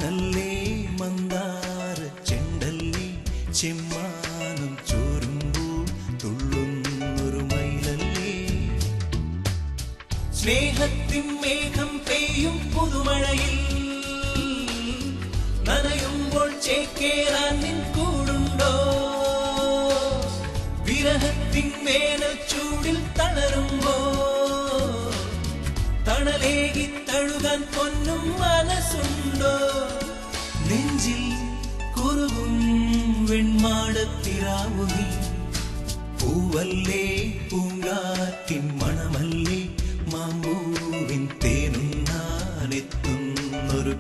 മാനല്ലേ മന്ദാര ചെണ്ടല്ലേ ചെമ്മാനം ചോരുമ്പോൾ തുള്ളുന്നൊരു മയിലല്ലേ സ്നേഹത്തിൻ മേഘം പെയ്യും പുതുമഴയിൽ നനയുമ്പോൾ ചേക്കേറാൻ നിൻ കൂടുണ്ടോ വിരഹത്തിൻ വേനൽ ചൂടിൽ തളരുമ്പോ തണലേകി തഴുകാൻ പൊന്നും മനസ്സുണ്ടോ നെഞ്ചിൽ കുറുകും വെൺമാടത്തിരാവു നീ പൂവല്ലേ പൂങ്കാറ്റിൻ മണമല്ലേ മാമ്പൂവിൻ തേനുണ്ണാനെത്തുന്നൊരു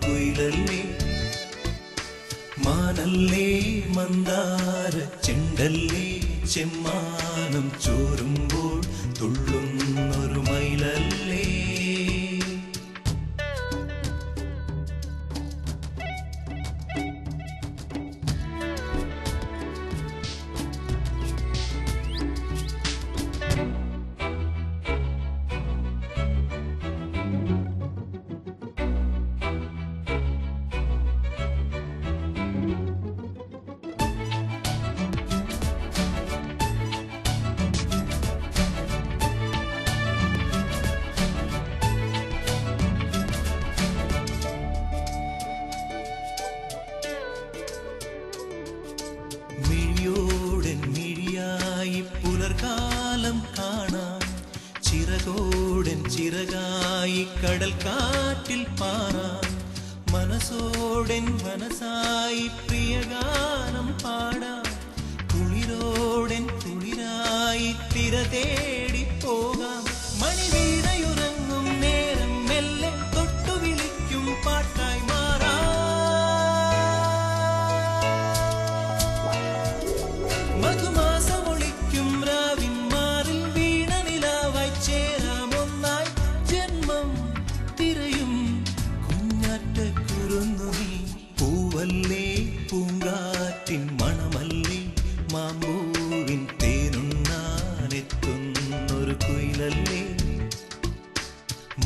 കുയിലല്ലേ മാനല്ലേ മന്ദാര ചെണ്ടല്ലേ ചെമ്മാനം ചോരുമ്പോൾ തുള്ളുന്നൊരു മയിലല്ലേ പുലർകാലം കാണാൻ ചിറകോടൻ ചിറകായി കടൽ കാറ്റിൽ പാറാൻ മനസ്സോടൻ മനസ്സായി പ്രിയഗാനം പാടാൻ കുളിരോടൻ കുളിരായി തിര തേടി പോകാം മണിവീണയുറങ്ങും നേരം മെല്ലെ തൊട്ടു വിളിക്കും പാട്ടായി മാറാം പൂവല്ലേ പൂങ്കാറ്റിൻ മണമല്ലേ മാമ്പൂവിൻ തേനുണ്ണാനെത്തുന്നൊരു കുയിലല്ലേ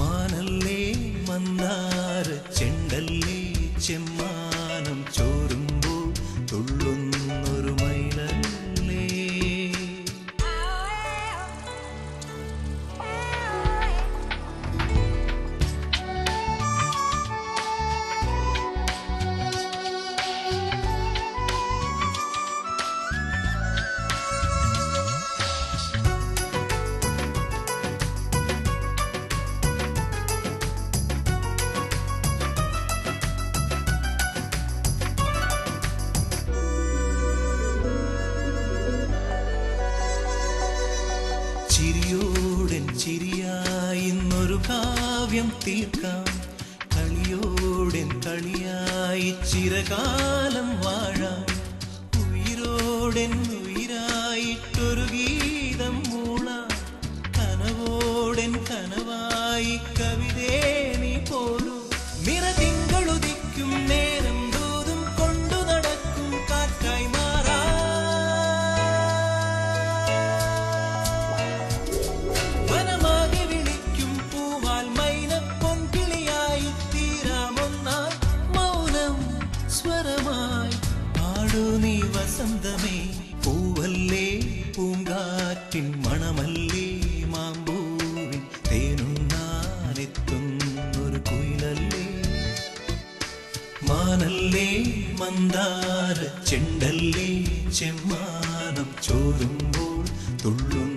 മാനല്ലേ മന്ദാര ചെണ്ടല്ലേ ചെമ്മാനം ചോരുമ്പോൾ തുള്ളുന്നൊരു മയിലല്ലേ ചിരിയോടൻ ചിരിയായി ഇന്നൊരു കാവ്യം തീർക്കാം കളിയോടൻ കളിയായി ചിരകാലം വാഴാം ഉയിരോടൻ ഉയിരായിട്ടൊരു ഗീതം മൂളാം കനവോടൻ കനവായി കവിതേ നീ പോരൂ നിറതിങ്കളുദിക്കും നേരം ദൂതും കൊണ്ടു നടക്കും കാറ്റായി നീ വസന്തമേ പൂവല്ലേ പൂങ്കാറ്റിൻ മണമല്ലേ മാമ്പൂവിൻ തേനുണ്ണാനെത്തുന്നൊരു കുയിലല്ലേ മാനല്ലേ മന്ദാര ചെണ്ടല്ലേ ചെമ്മാനം ചോരുമ്പോൾ തുള്ളും